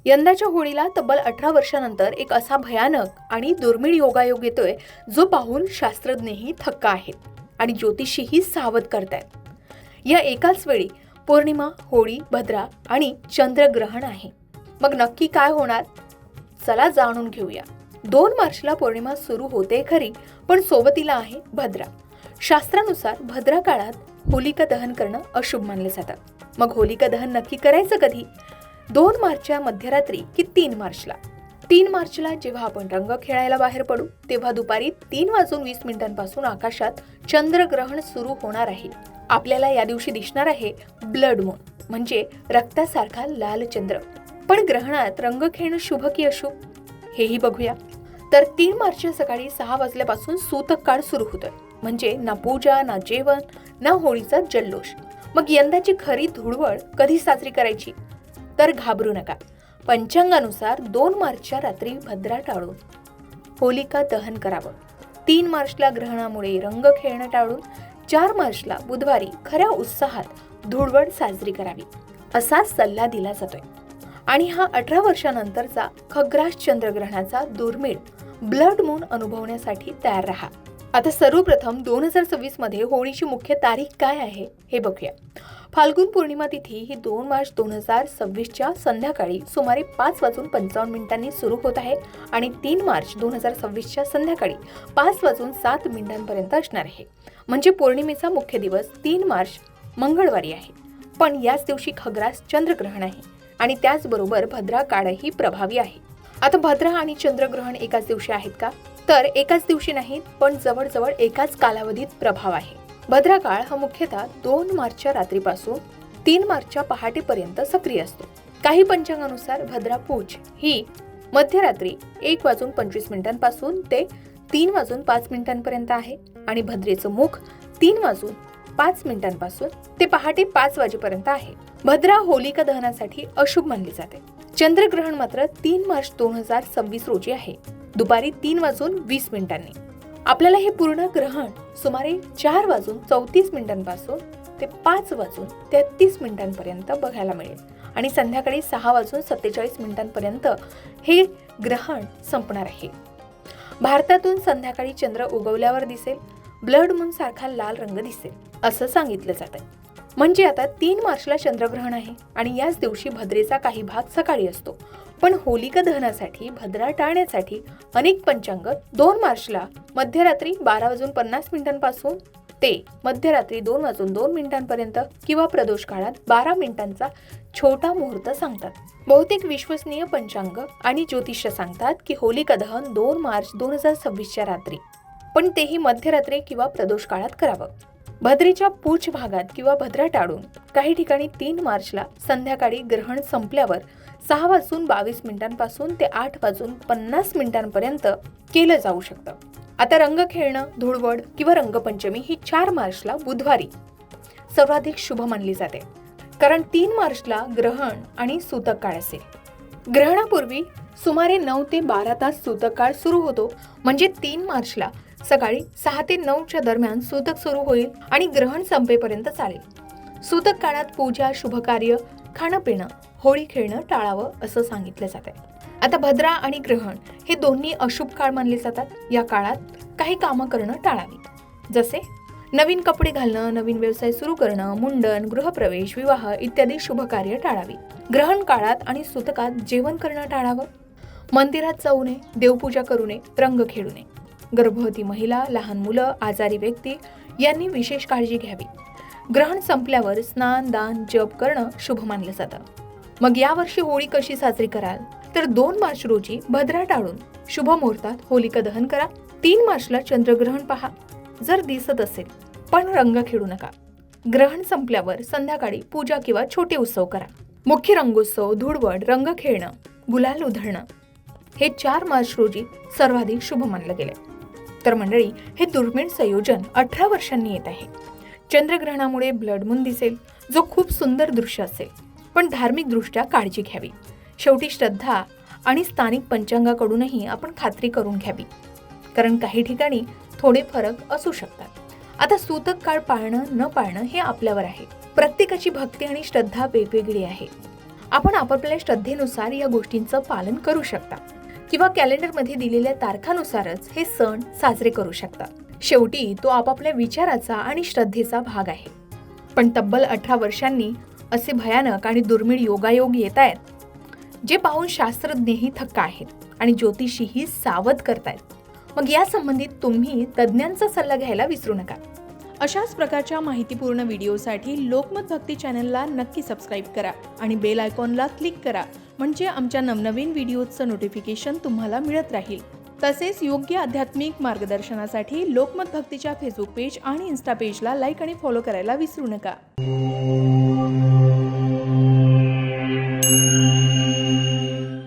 यंदाच्या होळीला तब्बल 18 वर्षानंतर एक असा भयानक आणि दुर्मिळ योगायोग येतोय जो पाहून शास्त्रज्ञही थक्क आहेत आणि ज्योतिषीही सावध करतायत. या एकाच वेळी पौर्णिमा, होळी, भद्रा आणि चंद्रग्रहण आहे. मग नक्की काय होणार? चला जाणून घेऊया. 2 मार्चला पौर्णिमा सुरू होते खरी, पण सोबतीला आहे भद्रा. शास्त्रानुसार भद्रा काळात होलिका दहन करणं अशुभ मानले जातं. मग होलिका दहन नक्की करायचं कधी? 2 मार्चच्या मध्यरात्री की 3 मार्चला? 3 मार्चला जेव्हा आपण रंग खेळायला बाहेर पडू तेव्हा दुपारी 3:20 पासून आकाशात चंद्रग्रहण सुरू होणार आहे. आपल्याला या दिवशी दिसणार आहे ब्लड मून, म्हणजे रक्तासारखा लाल चंद्र. पण ग्रहणात रंग खेळणं शुभ की अशुभ हेही बघूया. तर 3 मार्चच्या सकाळी 6 वाजल्यापासून सूतक काळ सुरू होतोय, म्हणजे ना पूजा, ना जेवण, ना होळीचा जल्लोष. मग यंदाची खरी धुळवड कधी साजरी करायची? तर घाबरू नका. पंचांगानुसार 2 मार्चच्या रात्री भद्रा टाळून होलिका दहन करावं. 3 मार्चला ग्रहणामुळे रंग खेळणं टाळून 4 मार्चला बुधवारी खऱ्या उत्साहात धुळवड साजरी करावी असा सल्ला दिला जातोय. आणि हा 18 वर्षानंतरचा खग्रास चंद्रग्रहणाचा दुर्मिळ ब्लड मून अनुभवण्यासाठी तयार राहा. आता सर्वप्रथम 2026 मध्ये होळीची मुख्य तारीख काय आहे हे बघूया. फाल्गुन पौर्णिमा तिथी ही 2 मार्च 2026च्या संध्याकाळी सुमारे 5:55 सुरू होत आहे आणि 3 मार्च 2026च्या संध्याकाळी 5:07 असणार आहे. म्हणजे पौर्णिमेचा मुख्य दिवस 3 मार्च मंगळवारी आहे, पण याच दिवशी खग्रास चंद्रग्रहण आहे आणि त्याचबरोबर भद्रा काळही प्रभावी आहे. आता भद्रा आणि चंद्रग्रहण एकाच दिवशी आहेत का? तर एकाच दिवशी नाहीत, पण जवळजवळ एकाच कालावधीत प्रभाव आहे. भद्रा काळ हा मुख्यतः 2 मार्चच्या रात्रीपासून 3 मार्चच्या पहाटेपर्यंत सक्रिय असतो. काही पंचांगानुसार भद्रा पूज ही मध्यरात्री 1:25 पासून ते 3:05 आहे आणि भद्रेचं मुख 3:05 पासून ते पहाटे 5 वाजेपर्यंत आहे. भद्रा होलिका दहनासाठी अशुभ मानली जाते. चंद्रग्रहण मात्र 3 मार्च 2026 रोजी आहे, दुपारी 3:20. आपल्याला हे पूर्ण ग्रहण सुमारे 4:34 पासून ते 5:33 बघायला मिळेल आणि संध्याकाळी 6:47 हे ग्रहण संपणार आहे. भारतातून संध्याकाळी चंद्र उगवल्यावर दिसेल, ब्लड मून सारखा लाल रंग दिसेल असं सांगितलं जात आहे. म्हणजे आता 3 मार्चला चंद्रग्रहण आहे आणि याच दिवशी भद्रेचा काही भाग सकाळी असतो. पण होलिका दहनासाठी भद्रा टाळण्यासाठी अनेक पंचांग 2 मार्चला मध्यरात्री 12:50 पासून ते मध्यरात्री 2:02 किंवा प्रदोष काळात 12 मिनिटांचा छोटा मुहूर्त सांगतात. बहुतेक विश्वसनीय पंचांग आणि ज्योतिष सांगतात की होलिका दहन 2 मार्च 2026च्या रात्री, पण तेही मध्यरात्री किंवा प्रदोष काळात करावं. भद्रेच्या पूछ भागात किंवा भद्रा टाळून काही ठिकाणी 3 मार्चला संध्याकाळी ग्रहण संपल्यावर 6:22 पासून ते 8:50 केलं जाऊ शकतं. आता रंग खेळणं, धुळवड किंवा रंगपंचमी ही 4 मार्चला बुधवारी सर्वाधिक शुभ मानली जाते, कारण 3 मार्चला ग्रहण आणि सूतक काळ असेल. ग्रहणापूर्वी सुमारे 9 ते 12 तास सूतक काळ सुरू होतो, म्हणजे 3 मार्चला सकाळी 6 ते 9च्या दरम्यान सूतक सुरू होईल आणि ग्रहण संपेपर्यंत चालेल. सूतक काळात पूजा, शुभकार्य, खाणं पिणं, होळी खेळणं टाळावं असं सांगितलं जात आहे. आता भद्रा आणि ग्रहण हे दोन्ही अशुभ काळ मानले जातात. या काळात काही कामं करणं टाळावी, जसे नवीन कपडे घालणं, नवीन व्यवसाय सुरू करणं, मुंडन, गृहप्रवेश, विवाह इत्यादी शुभकार्य टाळावी. ग्रहण काळात आणि सूतकात जेवण करणं टाळावं. मंदिरात जाऊ नये, देवपूजा करू नये, रंग खेळू नये. गर्भवती महिला, लहान मुलं, आजारी व्यक्ती यांनी विशेष काळजी घ्यावी. ग्रहण संपल्यावर स्नान, दान, जप करणं शुभ मानलं जातं. मग यावर्षी होळी कशी साजरी कराल? तर 2 मार्च रोजी भद्रा टाळून शुभ मुहूर्तात होलिका दहन करा. 3 मार्चला चंद्रग्रहण पहा जर दिसत असेल, पण रंग खेळू नका. ग्रहण संपल्यावर संध्याकाळी पूजा किंवा छोटे उत्सव करा. मुख्य रंगोत्सव, धुळवड, रंग खेळणं, गुलाल उधळणं हे 4 मार्च रोजी सर्वाधिक शुभ मानलं गेले. तर मंडळी, हे दुर्मिळ संयोजन 18 वर्षांनी येत आहे. चंद्रग्रहणामुळे ब्लड मून दिसेल, जो खूप सुंदर दृश्य असेल, पण धार्मिक दृष्ट्या काळजी घ्यावी. शेवटी श्रद्धा आणि स्थानिक पंचांगाकडूनही आपण खात्री करून घ्यावी, कारण काही ठिकाणी थोडे फरक असू शकतात. आता सूतक काळ पाळणं न पाळणं हे आपल्यावर आहे. प्रत्येकाची भक्ती आणि श्रद्धा वेगवेगळी आहे. आपण आपापल्या श्रद्धेनुसार या गोष्टींचं पालन करू शकता किंवा कॅलेंडरमध्ये दिलेल्या तारखानुसारच हे सण साजरे करू शकता. शेवटी तो आपापल्या विचाराचा आणि श्रद्धेचा भाग आहे. पण तब्बल 18 वर्षांनी असे भयानक आणि दुर्मिळ योगायोग येत आहेत, जे पाहून शास्त्रज्ञही थक्क आहेत आणि ज्योतिषीही सावध करतायत. मग या संबंधित तुम्ही तज्ज्ञांचा सल्ला घ्यायला विसरू नका. अशाच प्रकारच्या माहितीपूर्ण व्हिडिओसाठी लोकमत भक्ती चॅनलला नक्की सबस्क्राईब करा आणि बेल आयकॉनला क्लिक करा, म्हणजे आमच्या नवनवीन व्हिडिओचं नोटिफिकेशन तुम्हाला मिळत राहील. तसेच योग्य आध्यात्मिक मार्गदर्शनासाठी लोकमत भक्तीच्या फेसबुक पेज आणि इन्स्टा पेजला लाईक आणि फॉलो करायला विसरू नका.